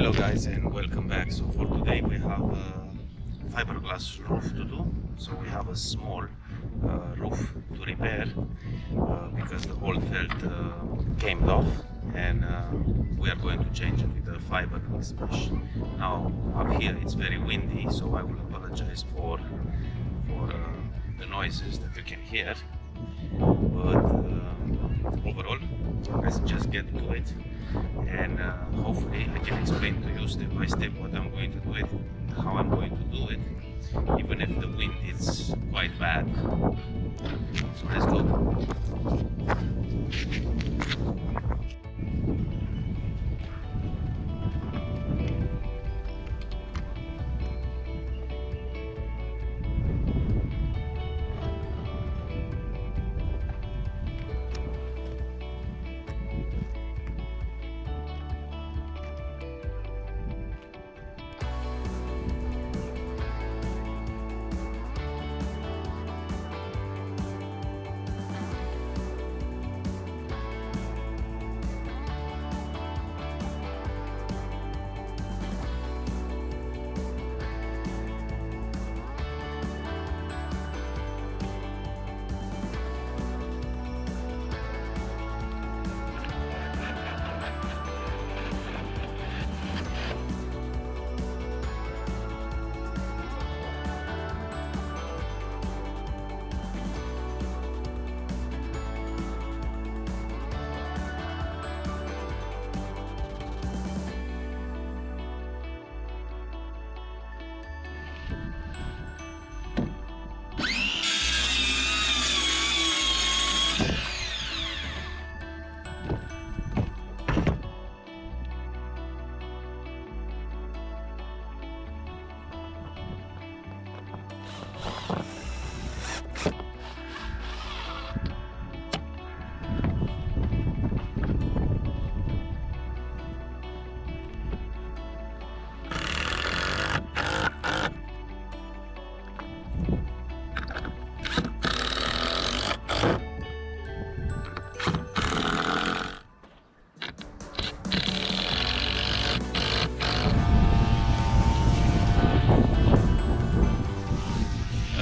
Hello guys and welcome back. So for today we have a fiberglass roof to do. So we have a small roof to repair because the old felt came off, and we are going to change it with a fiberglass mesh. Now up here it's very windy, so I will apologize for the noises that you can hear, but overall let's just get to it, and hopefully I can explain to you step by step what I'm going to do it, how I'm going to do it, even if the wind is quite bad. So let's go.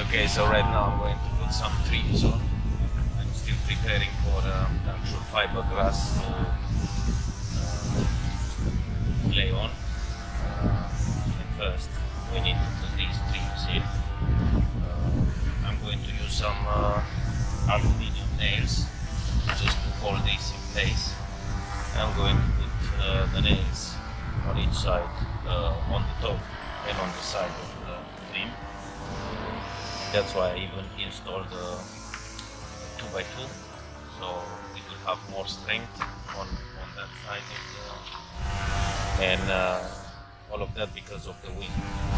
Okay, so right now I'm going to put some trees on. I'm still preparing for the actual fiberglass to lay on. And first, we need to put these trees in. I'm going to use some aluminium nails just to hold these in place. I'm going to put the nails on each side, on the top and on the side of the trim. That's why I even installed the 2x2, so we will have more strength on that side of the, and all of that because of the wind.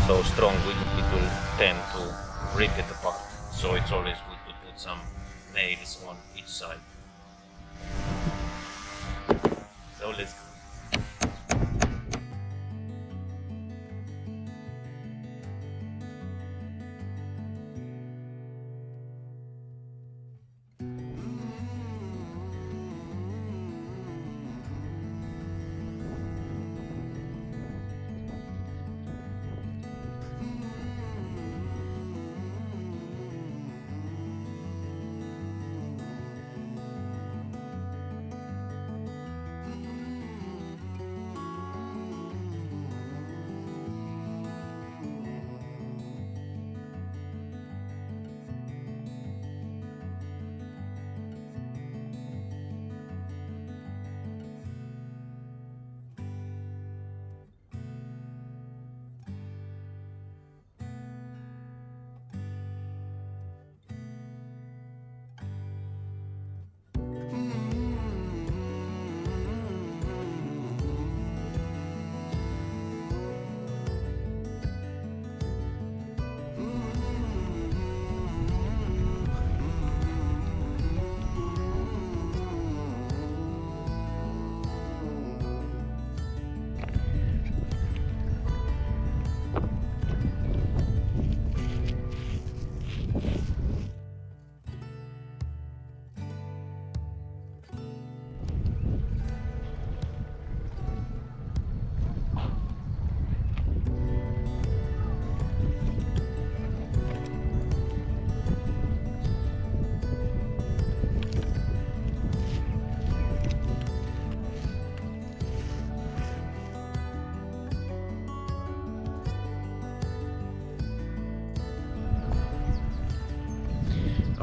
So strong wind, it will tend to rip it apart. So it's always good to put some nails on each side. So let's go.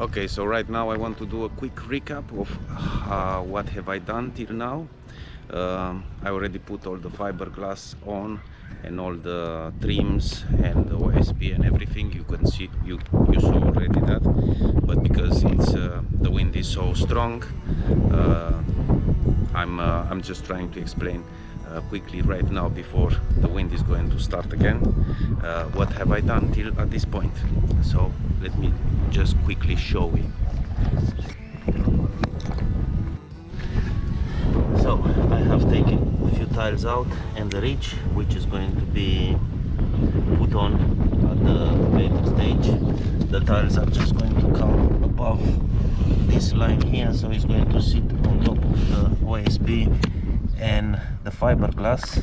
Okay, so right now I want to do a quick recap of what have I done till now. I already put all the fiberglass on and all the trims and the OSB and everything. You can see, you saw already that, but because it's the wind is so strong, I'm just trying to explain quickly right now before the wind is going to start again what have I done till at this point. So let me just quickly show you. So I have taken a few tiles out and the ridge, which is going to be put on at the later stage. The tiles are just going to come above this line here, so it's going to sit on top of the OSB and the fiberglass.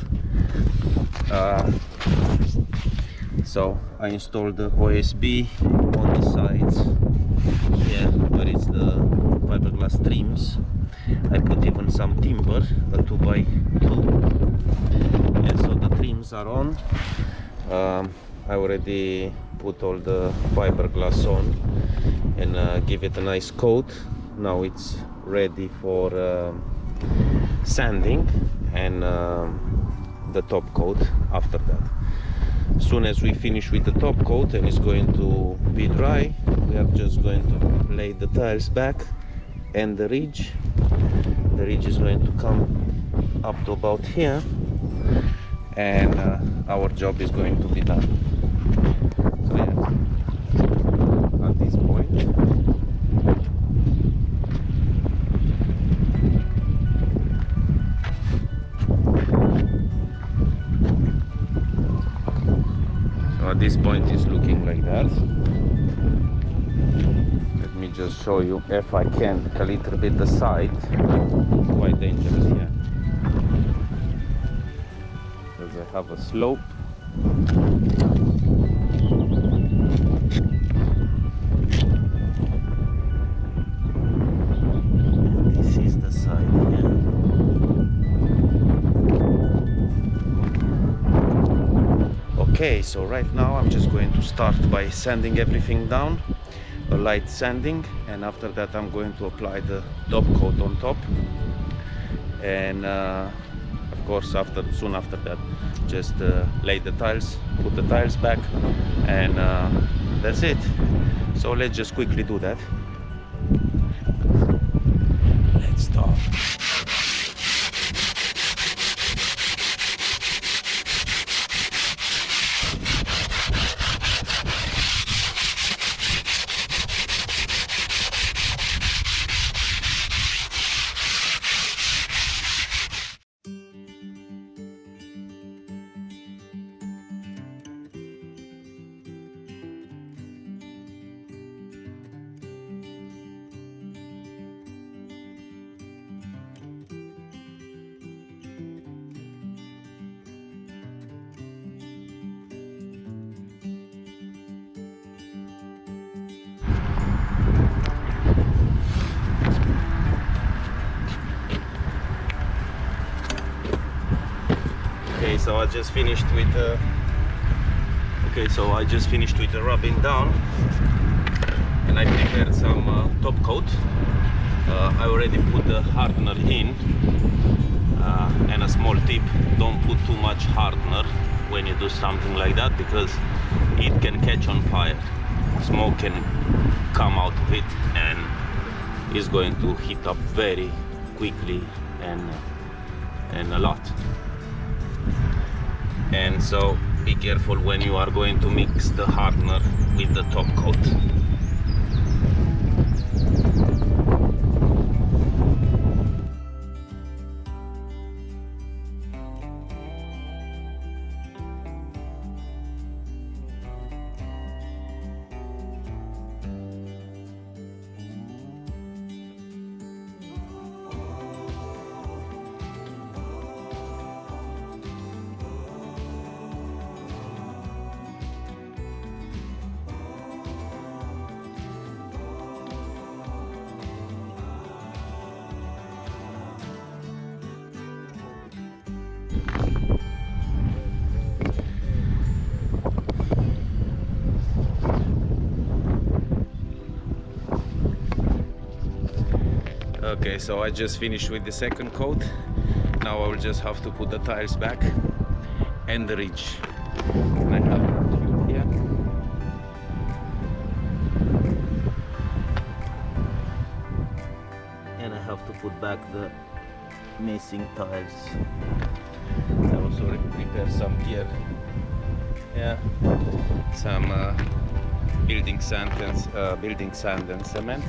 So I installed the OSB on the sides here where it's the fiberglass trims. I put even some timber, a 2x2, and so the trims are on. I already put all the fiberglass on and give it a nice coat. Now it's ready for sanding and the top coat after that. As soon as we finish with the top coat and it's going to be dry, we are just going to lay the tiles back and the ridge. The ridge is going to come up to about here, and our job is going to be done. So yeah, at this point it's looking like that. Let me just show you, if I can, a little bit the side. Quite dangerous here because I have a slope. And this is the side here. Okay, so right now I'm just going to start by sanding everything down, a light sanding, and after that I'm going to apply the top coat on top, and of course soon after that just lay the tiles, put the tiles back, and that's it. So let's just quickly do that. Let's start. Okay, so I just finished with the rubbing down, and I prepared some top coat. I already put the hardener in, and a small tip: don't put too much hardener when you do something like that, because it can catch on fire. Smoke can come out of it and is going to heat up very quickly and a lot. And so be careful when you are going to mix the hardener with the top coat. Okay, so I just finished with the second coat. Now I will just have to put the tiles back and the ridge. And I have a tube here. And I have to put back the missing tiles. I also prepare some gear. Yeah, some building sand and cement.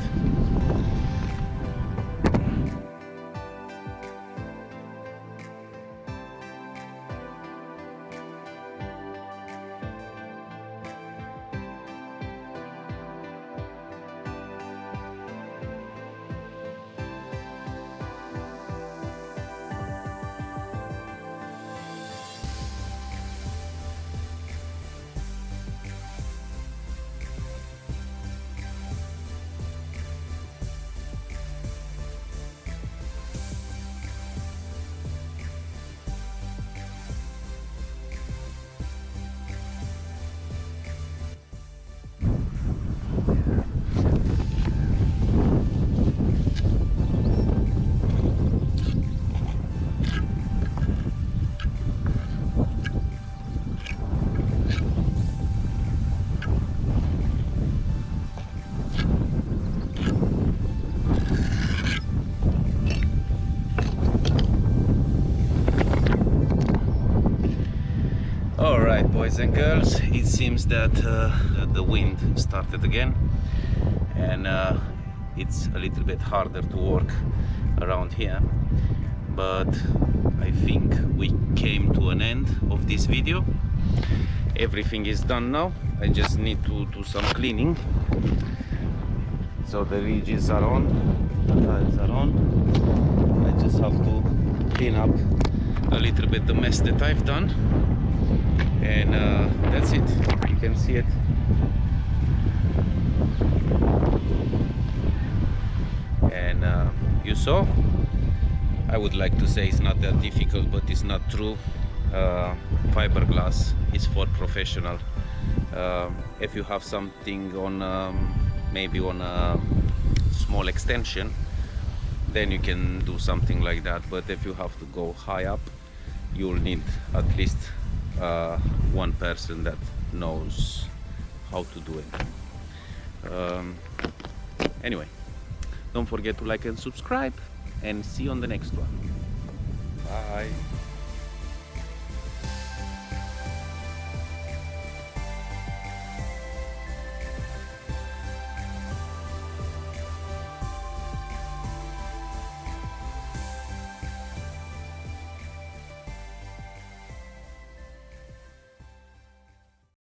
Alright, boys and girls, it seems that the wind started again, and it's a little bit harder to work around here, but I think we came to an end of this video. Everything is done now. I just need to do some cleaning. So the ridges are on, the tiles are on. I just have to clean up a little bit the mess that I've done, and that's it. You can see it. And you saw, I would like to say it's not that difficult, but it's not true. Fiberglass is for professional. If you have something on maybe on a small extension, then you can do something like that. But if you have to go high up, you'll need at least one person that knows how to do it. Anyway, don't forget to like and subscribe, and see you on the next one. Bye.